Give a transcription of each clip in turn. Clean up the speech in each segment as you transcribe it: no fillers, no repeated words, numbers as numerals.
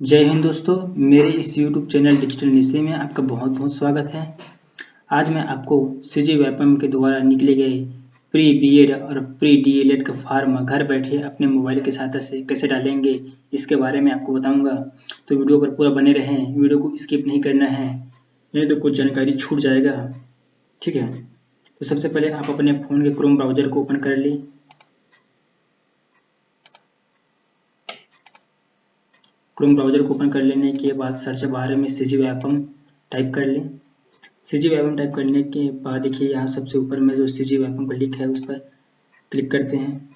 जय हिंद दोस्तों, मेरे इस YouTube चैनल डिजिटल निश्चय में आपका बहुत बहुत स्वागत है। आज मैं आपको CGWAPM के द्वारा निकले गए प्री बीएड और प्री डीएलएड का फॉर्म घर बैठे अपने मोबाइल की सहायता से कैसे डालेंगे इसके बारे में आपको बताऊंगा। तो वीडियो पर पूरा बने रहें, वीडियो को स्किप नहीं करना है, नहीं तो कुछ जानकारी छूट जाएगा। ठीक है, तो सबसे पहले आप अपने फ़ोन के क्रोम ब्राउज़र को ओपन कर लें। क्रोम ब्राउज़र को ओपन कर लेने के बाद सर्च बार में CGWAPM टाइप कर लें। CGWAPM टाइप करने के बाद देखिए यहाँ सबसे ऊपर में जो CGWAPM का लिंक है उस पर क्लिक करते हैं।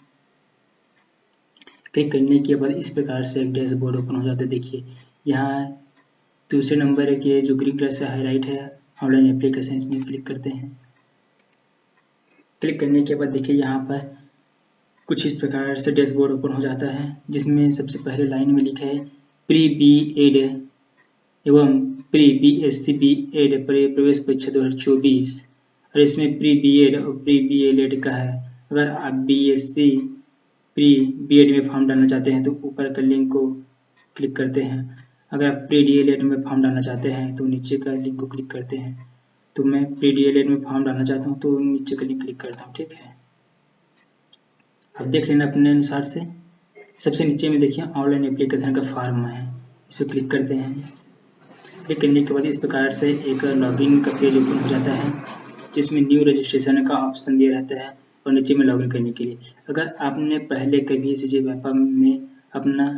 क्लिक करने के बाद इस प्रकार से एक डैशबोर्ड ओपन हो जाता है। देखिए यहाँ दूसरे नंबर के जो ग्रीन कलर से हाईलाइट है ऑनलाइन एप्लीकेशन, इसमें क्लिक करते हैं। क्लिक करने के बाद देखिए यहाँ पर कुछ इस प्रकार से डैशबोर्ड ओपन हो जाता है, जिसमें सबसे पहले लाइन में लिखा है प्री बीएड एवं प्री BSc BEd प्रवेश परीक्षा 2024 और इसमें प्री बीएड और प्री BLED का है। अगर आप BSc प्री बीएड में फॉर्म डालना चाहते हैं तो ऊपर का लिंक को क्लिक करते हैं। अगर आप प्री डीएलएड में फॉर्म डालना चाहते हैं तो नीचे का लिंक को क्लिक करते हैं। तो मैं प्री डीएलएड में फॉर्म डालना चाहता हूँ तो नीचे का लिंक क्लिक करता हूँ। ठीक है, अब देख लेना अपने अनुसार से। सबसे नीचे में देखिए ऑनलाइन एप्लीकेशन का फॉर्म है, इस पर क्लिक करते हैं। क्लिक करने के बाद इस प्रकार से एक लॉगिन का पेज ओपन हो जाता है, जिसमें न्यू रजिस्ट्रेशन का ऑप्शन दिया रहता है और नीचे में लॉगिन करने के लिए। अगर आपने पहले कभी CGWAPM में अपना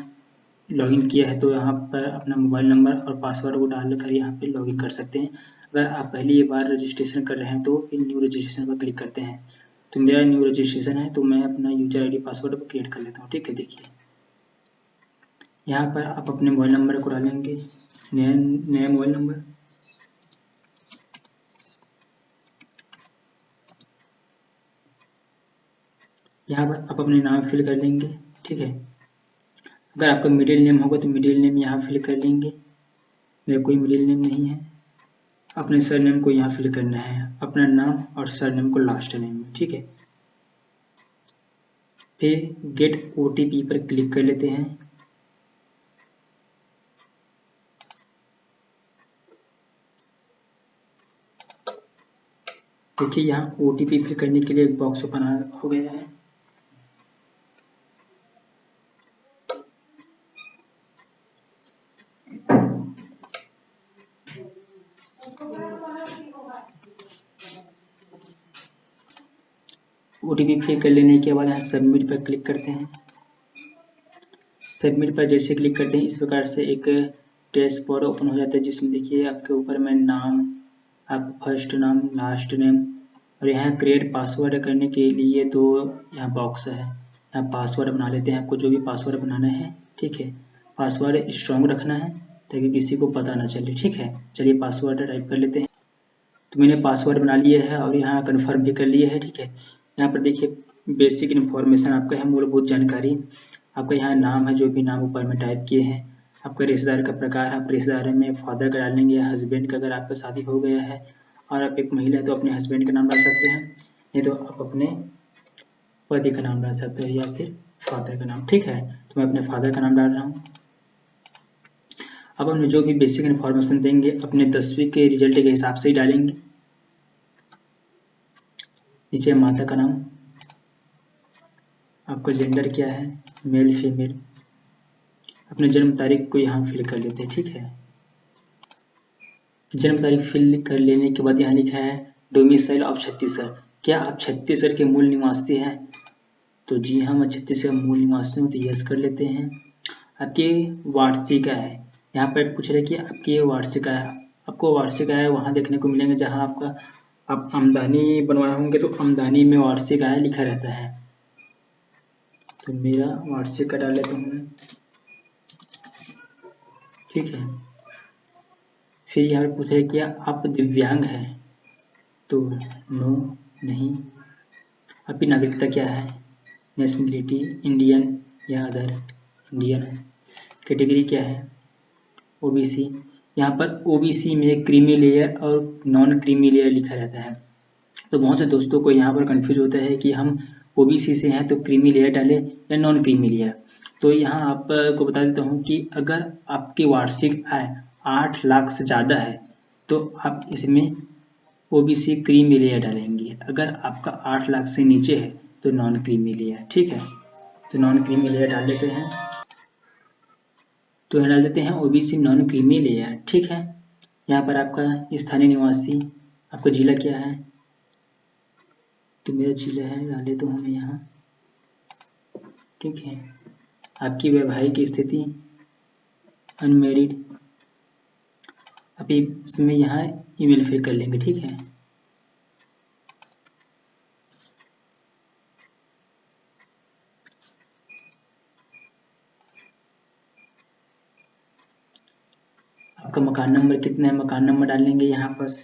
लॉगिन किया है तो यहाँ पर अपना मोबाइल नंबर और पासवर्ड को डालकर यहाँ पे लॉगिन कर सकते हैं। अगर आप पहली बार रजिस्ट्रेशन कर रहे हैं तो फिर न्यू रजिस्ट्रेशन पर क्लिक करते हैं। तो मेरा न्यू रजिस्ट्रेशन है तो मैं अपना यूजर ID पासवर्ड क्रिएट कर लेता हूँ। ठीक है, देखिए यहाँ पर आप अपने मोबाइल नंबर को डालेंगे, नया मोबाइल नंबर। यहाँ पर आप अपने नाम फिल कर लेंगे। ठीक है, अगर आपका मिडिल नेम होगा तो मिडिल नेम यहाँ फिल कर लेंगे। मेरा कोई मिडिल नेम नहीं है। अपने सर नेम को यहाँ फिल करना है, अपना नाम और सर नेम को लास्ट नेम में। ठीक है, फिर गेट OTP पर क्लिक कर लेते हैं। देखिए यहाँ OTP फिल करने के लिए एक बॉक्स ओपन हो गया है। OTP फिल कर लेने के बाद यहाँ सबमिट पर क्लिक करते हैं। सबमिट पर जैसे क्लिक करते हैं इस प्रकार से एक डैशबोर्ड ओपन हो जाता है, जिसमें देखिए आपके ऊपर में नाम, आप फर्स्ट नाम, लास्ट नेम और यहाँ क्रिएट पासवर्ड करने के लिए दो यहाँ बॉक्स है। यहाँ पासवर्ड बना लेते हैं, आपको जो भी पासवर्ड बनाना है। ठीक है, पासवर्ड स्ट्रॉन्ग रखना है ताकि किसी को पता ना चले। ठीक है, चलिए पासवर्ड टाइप कर लेते हैं। तो मैंने पासवर्ड बना लिया है और यहाँ कन्फर्म भी कर लिया है। ठीक है, यहाँ पर देखिए बेसिक इन्फॉर्मेशन आपका है, मूलभूत जानकारी। आपका यहाँ नाम है, जो भी नाम ऊपर में टाइप किए हैं। आपका रिश्तेदार का प्रकार, आप रिश्तेदार में फादर का डालेंगे या हस्बैंड का, अगर आपका शादी हो गया है और आप एक महिला है तो अपने हस्बैंड का नाम डाल सकते हैं, नहीं तो आप अपने पति का नाम डाल सकते हैं या फिर फादर का नाम। ठीक है, तो मैं अपने फादर का नाम डाल रहा हूँ। अब हम जो भी बेसिक इन्फॉर्मेशन देंगे अपने 10वीं के रिजल्ट के हिसाब से ही डालेंगे। नीचे माता का नाम, आपका जेंडर क्या है, मेल फीमेल, अपने जन्म तारीख को यहाँ फिल कर लेते हैं। ठीक है, जन्म तारीख फिल कर लेने के बाद यहाँ लिखा है डोमिसाइल ऑफ छत्तीसगढ़। क्या आप छत्तीसगढ़ के मूल निवासी हैं? तो जी हाँ, मैं छत्तीसगढ़ मूल निवासी हूँ, तो यस कर लेते हैं। आपकी वार्षिक है, यहाँ पर पूछ रहे कि आपकी वार्षिक है। आपको वार्षिक आय वहाँ देखने को मिलेंगे जहाँ आपका आप आमदनी बनवाए होंगे तो आमदनी में वार्षिक आय लिखा रहता है। तो मेरा वार्षिक का डाल लेता हूँ मैं। ठीक है, फिर यहाँ पर पूछ रहे कि आप दिव्यांग हैं? तो नो, नहीं। आपकी नागरिकता क्या है? नेशनलिटी इंडियन या अदर, इंडियन है। कैटेगरी क्या है? OBC। यहाँ पर OBC में क्रीमी लेयर और नॉन क्रीमी लेयर लिखा रहता है। तो बहुत से दोस्तों को यहाँ पर कंफ्यूज होता है कि हम OBC से हैं तो क्रीमी लेयर डालें या नॉन क्रीमी लेयर। तो यहाँ आपको बता देता हूँ कि अगर आपकी वार्षिक आय 8 लाख से ज़्यादा है तो आप इसमें ओबीसी क्रीमी लेयर डालेंगे। अगर आपका 8 लाख से नीचे है तो नॉन क्रीमी लेयर। ठीक है, तो नॉन क्रीमी लेयर डाल देते हैं। तो डाल देते हैं ओबीसी नॉन क्रीमी लेयर। ठीक है, यहाँ पर आपका स्थानीय निवासी, आपका जिला क्या है, तो मेरा जिला है, डाल देता हूँ मैं यहाँ। ठीक है, आपकी वैवाहिक स्थिति अनमेरिड, अभी इसमें यहाँ ईमेल फिल कर लेंगे। ठीक है, आपका मकान नंबर कितना है, मकान नंबर डाल लेंगे यहाँ पर।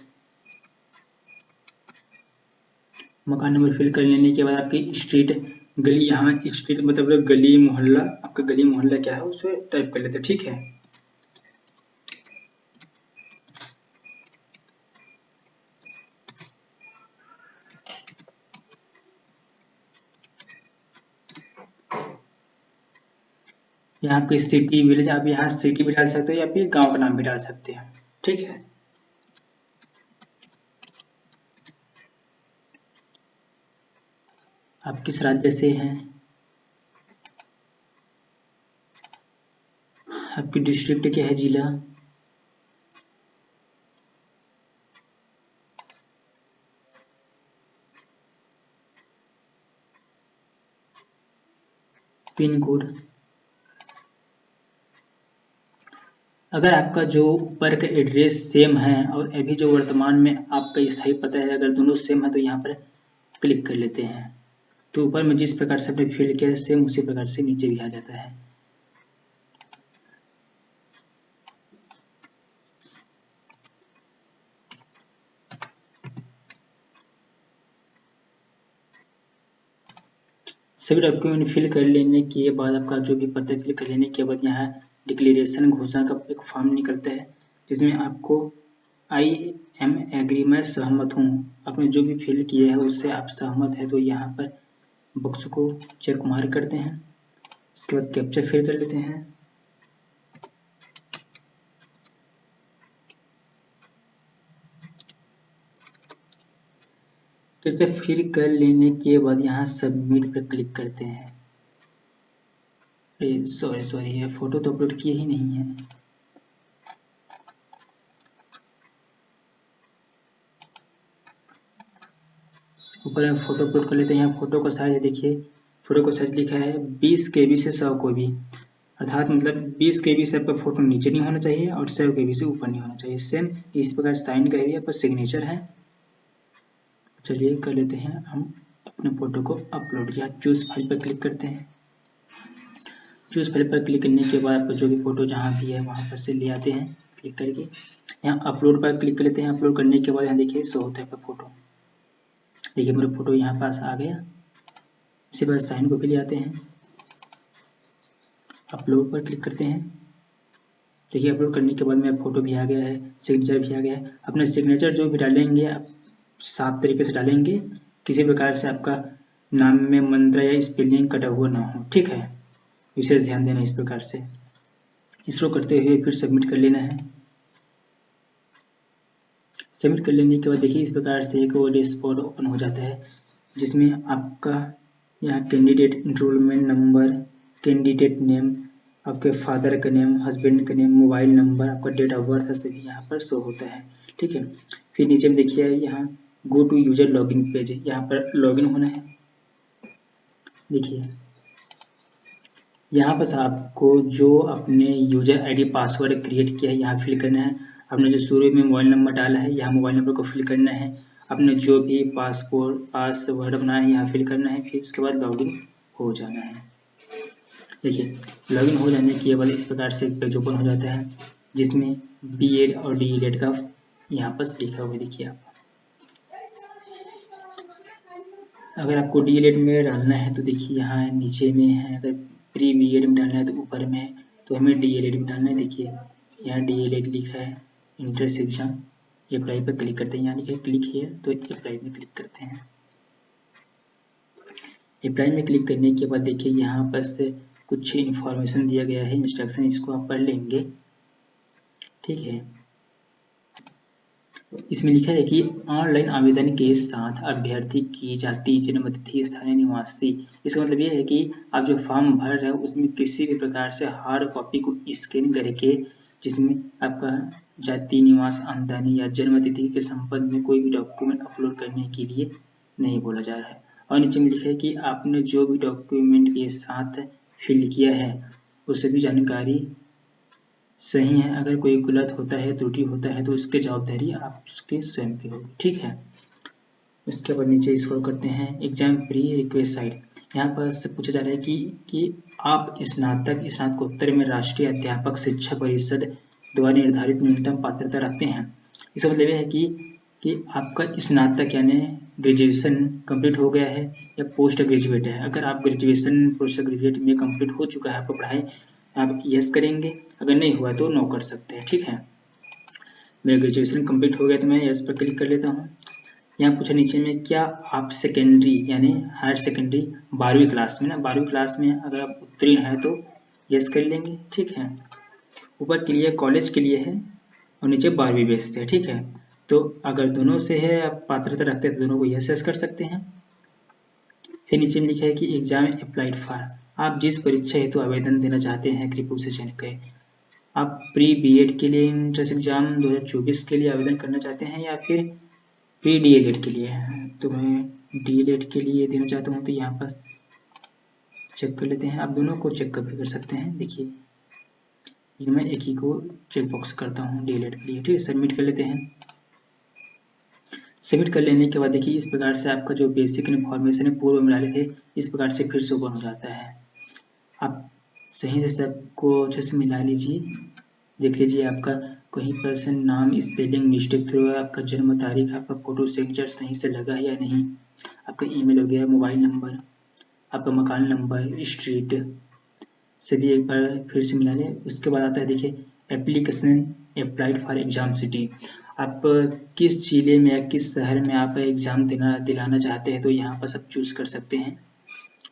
मकान नंबर फिल कर लेने के बाद आपकी स्ट्रीट, गली, यहाँ स्ट्रीट मतलब गली मोहल्ला, आपका गली मोहल्ला क्या है उसे टाइप कर लेते हैं। ठीक है, यहाँ पे सिटी विलेज, आप यहाँ सिटी भी डाल सकते हो या फिर गांव का नाम भी डाल सकते हैं। ठीक है, आप किस राज्य से हैं, आपकी डिस्ट्रिक्ट क्या है, जिला, पिन कोड। अगर आपका जो ऊपर का एड्रेस सेम है और अभी जो वर्तमान में आपका स्थायी पता है, अगर दोनों सेम है तो यहाँ पर क्लिक कर लेते हैं। तो ऊपर में जिस प्रकार से आपने फिल किया है सेम उसी प्रकार से नीचे भी आ जाता है। सभी डॉक्यूमेंट फिल कर लेने के बाद आपका जो भी पता फिल कर लेने के बाद यहाँ डिक्लेरेशन घोषणा का एक फॉर्म निकलता है जिसमें आपको आई एम एग्री, मैं सहमत हूँ, आपने जो भी फिल किया है उससे आप सहमत है तो यहाँ पर बॉक्स को चेक मार्क करते हैं। उसके बाद कैप्चा फिल कर लेते हैं। कैप्चा फिल कर लेने के बाद यहाँ सबमिट पर क्लिक करते हैं। सॉरी ये फोटो तो अपलोड किए ही नहीं है। ऊपर में फोटो अपलोड कर लेते हैं। यहाँ फोटो का साइज देखिए, फोटो का साइज लिखा है 20 KB से 100 KB, अर्थात मतलब 20 KB से आपका फोटो नीचे नहीं होना चाहिए और 100 KB से ऊपर नहीं होना चाहिए। सेम इस प्रकार साइन का भी आपका सिग्नेचर है। चलिए कर लेते हैं हम अपने फोटो को अपलोड। या चूज फाइल पर क्लिक करते हैं। चूज फाइल पर क्लिक करने के बाद आपका जो भी फोटो जहाँ भी है वहाँ पर से ले आते हैं क्लिक करके। यहाँ अपलोड पर क्लिक कर लेते हैं। अपलोड करने के बाद यहाँ देखिए शो होता है फोटो, देखिए मेरा फोटो यहाँ पास आ गया। इसके बाद साइन को भी ले आते हैं, अपलोड पर क्लिक करते हैं। देखिए अपलोड करने के बाद मेरा फोटो भी आ गया है, सिग्नेचर भी आ गया है। अपने सिग्नेचर जो भी डालेंगे आप 7 तरीके से डालेंगे, किसी प्रकार से आपका नाम में मंत्र या स्पेलिंग कटा हुआ ना हो। ठीक है, विशेष ध्यान देना इस प्रकार से। इसको करते हुए फिर सबमिट कर लेना है। सबमिट कर लेने के बाद देखिए इस प्रकार से एक वो डैशबोर्ड ओपन हो जाता है जिसमें आपका यहाँ candidate enrolment number, candidate name, आपके फादर का नेम, हस्बैंड का नेम, मोबाइल नंबर, आपका डेट ऑफ बर्थ सभी यहाँ पर शो होता है। ठीक है, फिर नीचे में देखिए यहाँ go to user login page, यहाँ पर लॉगिन होना है। देखिए यहाँ पर आपको जो अपने यूजर आईडी पासवर्ड क्रिएट किया है यहाँ फिल करना है। आपने जो शुरू में मोबाइल नंबर डाला है यहाँ मोबाइल नंबर को फिल करना है। आपने जो भी पासवर्ड बनाया है यहाँ फिल करना है। फिर उसके बाद लॉगिन हो जाना है। देखिए लॉगिन हो जाने के बाद इस प्रकार से एक पेज ओपन हो जाता है जिसमें बीएड और डीएलएड का यहाँ पर लिखा हुआ देखिए आप। अगर आपको डीएलएड में डालना है तो देखिए यहाँ नीचे में है, अगर प्री बीएड में डालना है तो ऊपर में है, तो हमें डीएलएड में डालना है। देखिए यहाँ डीएलएड लिखा है, इंट्रेंस एग्जाम, अप्लाई पर क्लिक करते हैं। यहाँ लिखा है क्लिक हियर, तो अप्लाई में क्लिक करते हैं। अप्लाई में क्लिक करने के बाद देखिए यहाँ पर से कुछ इन्फॉर्मेशन दिया गया है, इंस्ट्रक्शन, इसको आप पढ़ लेंगे। ठीक है, इसमें लिखा है कि ऑनलाइन आवेदन के साथ अभ्यर्थी की जाति, जन्मतिथि, स्थानीय निवासी। इसका मतलब ये है कि आप जो फॉर्म भर रहे हो उसमें किसी भी प्रकार से हार्ड कॉपी को स्कैन करके जिसमें आपका जाति, निवास, आमदनी या जन्मतिथि के संबंध में कोई भी डॉक्यूमेंट अपलोड करने के लिए नहीं बोला जा रहा है। और नीचे में लिखा है कि आपने जो भी डॉक्यूमेंट के साथ फिल किया है वो सभी जानकारी सही है। अगर कोई गलत होता है, त्रुटि होता है तो उसकी जवाबदारी आप उसके स्वयं की होगी। ठीक है, उसके बाद नीचे स्क्रॉल करते हैं, एग्जाम प्री रिक्वेस्ट साइट। यहाँ पर से पूछा जा रहा है कि आप स्नातकोत्तर में राष्ट्रीय अध्यापक शिक्षा परिषद द्वारा निर्धारित न्यूनतम पात्रता रखते हैं। इसका मतलब यह है कि आपका स्नातक यानी ग्रेजुएशन कंप्लीट हो गया है या पोस्ट ग्रेजुएट है। अगर आप ग्रेजुएशन पोस्ट ग्रेजुएट में कंप्लीट हो चुका है आपको पढ़ाई, आप यस करेंगे, अगर नहीं हुआ तो नो कर सकते हैं। ठीक है, मेरा ग्रेजुएशन कंप्लीट हो गया तो मैं यस पर क्लिक कर लेता हूँ। यहाँ पूछा नीचे में, क्या आप सेकेंडरी यानी हायर सेकेंडरी 12वीं क्लास में 12वीं क्लास में अगर आप उत्तीर्ण हैं तो यस कर लेंगे। ठीक है, ऊपर के लिए कॉलेज के लिए है और नीचे 12वीं बेस से है। ठीक है, तो अगर दोनों से है आप पात्रता रखते हैं तो दोनों को यस कर सकते हैं। फिर नीचे में लिखा है कि एग्जाम अप्लाइड फॉर, आप जिस परीक्षा हेतु आवेदन देना चाहते हैं कृपया उसे चयन करें। आप प्री बीएड के लिए एंट्रेंस एग्जाम 2024 के लिए आवेदन करना चाहते हैं या फिर प्री डीएलएड के लिए। तो मैं डीएलएड के लिए देना चाहता हूँ, तो यहाँ पर चेक कर लेते हैं। आप दोनों को चेक कर सकते हैं। देखिए मैं एक ही को चेक बॉक्स करता हूँ डीएलएड के लिए। ठीक है, सबमिट कर लेते हैं। सबमिट कर लेने के बाद देखिए इस प्रकार से आपका जो बेसिक इन्फॉर्मेशन है पूर्व में डाले थे इस प्रकार से फिर से ओपन हो जाता है। आप सही से सबको अच्छे से मिला लीजिए, देख लीजिए आपका कहीं पर से नाम स्पेलिंग मिस्टेक थ्रू है, आपका जन्म तारीख, आपका फोटो सिग्नेचर सही से लगा है या नहीं, आपका ईमेल वगैरह, मोबाइल नंबर, आपका मकान नंबर, स्ट्रीट, सभी एक बार फिर से मिला लें। उसके बाद आता है देखिए application applied for exam city. आप किस जिले में या किस शहर में आप एग्ज़ाम दिलाना चाहते हैं तो यहाँ पर सब चूज़ कर सकते हैं।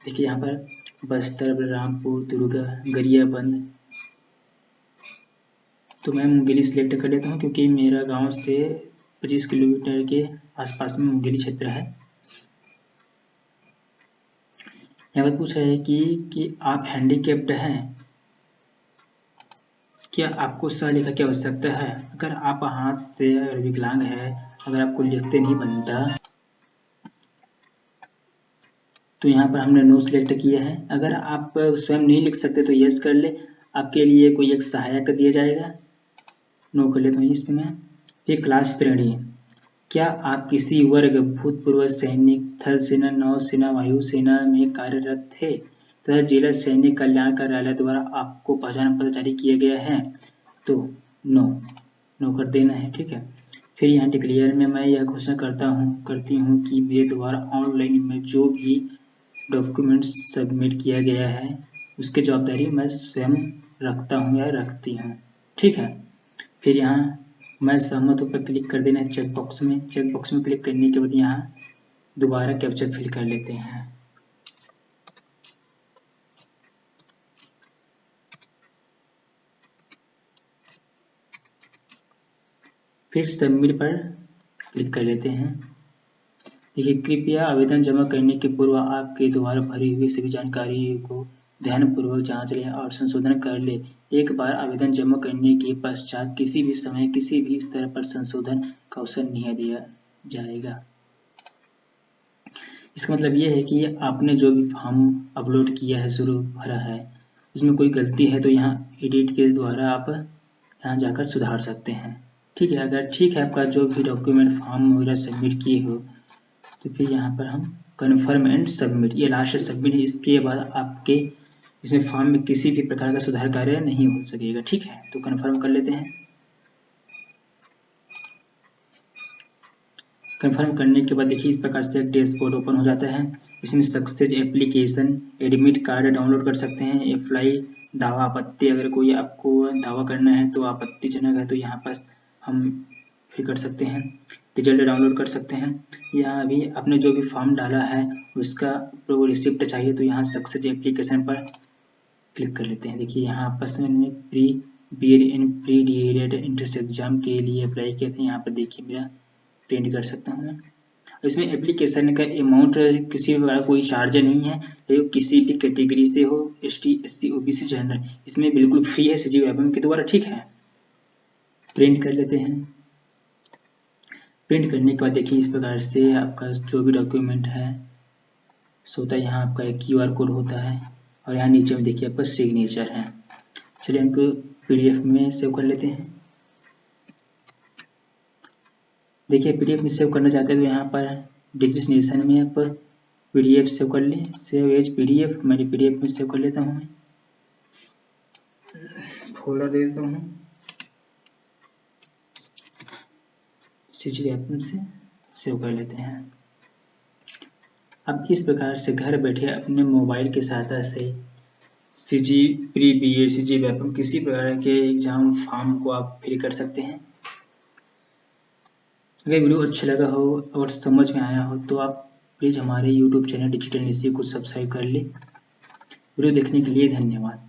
देखिए यहाँ पर बस्तर, बलरामपुर, दुर्गा, गरियाबंद, तो मैं मुंगेली सिलेक्ट कर लेता हूँ क्योंकि मेरा गांव से 25 किलोमीटर के आसपास में मुंगेली क्षेत्र है। यहाँ पर पूछ रहा है कि आप हैंडीकैप्ड हैं, क्या आपको सहलेखा की आवश्यकता है। अगर आप हाथ से विकलांग है, अगर आपको लिखते नहीं बनता तो यहाँ पर हमने नो सिलेक्ट किया है। अगर आप स्वयं नहीं लिख सकते तो यस कर ले, आपके लिए कोई एक सहायक दिया जाएगा, नो कर लेता हूँ इस पे मैं। फिर क्लास श्रेणी, क्या आप किसी वर्ग, भूतपूर्व सैनिक, थल सेना, नौसेना, वायुसेना में कार्यरत थे तथा जिला सैनिक कल्याण कार्यालय द्वारा आपको पहचान पत्र जारी किया गया है, तो नो कर देना है। ठीक है, फिर यहाँ डिक्लेयर में मैं यह घोषणा करती हूँ कि मेरे द्वारा ऑनलाइन में जो भी डॉक्यूमेंट्स सबमिट किया गया है उसकी जवाबदारी मैं स्वयं रखता हूँ या रखती हूँ। ठीक है, फिर यहाँ मैं सहमत हूँ पर क्लिक कर देना है चेक बॉक्स में। चेक बॉक्स में क्लिक करने के बाद यहाँ दोबारा कैप्चर फिल कर लेते हैं। फिर सबमिट पर क्लिक कर लेते हैं। देखिए कृपया आवेदन जमा करने के पूर्व आपके द्वारा भरी हुई सभी जानकारी को ध्यानपूर्वक जांच लें और संशोधन कर लें। एक बार आवेदन जमा करने के पश्चात किसी भी समय किसी भी स्तर पर संशोधन का अवसर नहीं दिया जाएगा। इसका मतलब ये है कि आपने जो भी फॉर्म अपलोड किया है, शुरू भरा है, उसमें कोई गलती है तो यहाँ एडिट के द्वारा आप यहाँ जाकर सुधार सकते हैं। ठीक है, अगर ठीक है आपका जो भी डॉक्यूमेंट फॉर्म वगैरह सबमिट किए हो तो फिर यहाँ पर हम कन्फर्म एंड सबमिट, ये लास्ट सबमिट है। इसके बाद आपके इसमें फॉर्म में किसी भी प्रकार का सुधार कार्य नहीं हो सकेगा। ठीक है, तो कन्फर्म कर लेते हैं। कन्फर्म करने के बाद देखिए इस प्रकार से एक डैशबोर्ड ओपन हो जाता है। इसमें success application, admit card download कर सकते हैं, अप्लाई, दावा, आपत्ति, अगर कोई आपको दावा करना है तो आपत्तिजनक है तो यहाँ पर हम फिर कर सकते हैं, रिजल्ट डाउनलोड कर सकते हैं। यहाँ अभी आपने जो भी फॉर्म डाला है उसका रिसिप्ट चाहिए तो यहाँ सक्सेस एप्लीकेशन पर क्लिक कर लेते हैं। देखिए यहाँ आपस में pre B Ed and pre D El Ed entrance exam के लिए अप्लाई किए थे। यहाँ पर देखिए मेरा प्रिंट कर सकता हूँ मैं। इसमें एप्लीकेशन का अमाउंट किसी प्रकार कोई चार्ज नहीं है, तो किसी भी कैटेगरी से हो, एसटी, एससी, ओबीसी, जनरल, इसमें बिल्कुल फ्री है सीजी वेबम के द्वारा। ठीक है, प्रिंट कर लेते हैं। प्रिंट करने के बाद देखिए इस प्रकार से आपका जो भी डॉक्यूमेंट है सोता है। यहाँ आपका एक QR कोड होता है और यहाँ नीचे में देखिए आपका सिग्नेचर है। चलिए हमको PDF में सेव कर लेते हैं। देखिए PDF में सेव करना चाहते हैं तो यहाँ पर डेस्टिनेशन में आप PDF सेव कर लें, सेव एज PDF। मैंने PDF में सेव कर लेता हूँ, मैं फोल्डर दे देता हूँ, सीजी वेबम से सेव कर लेते हैं। अब इस प्रकार से घर बैठे अपने मोबाइल की सहायता से सीजी प्री बीएड, सीजी वेबम किसी प्रकार के एग्जाम फॉर्म को आप फिल कर सकते हैं। अगर वीडियो अच्छा लगा हो और समझ में आया हो तो आप प्लीज़ हमारे YouTube चैनल डिजिटल निशी को सब्सक्राइब कर लें। वीडियो देखने के लिए धन्यवाद।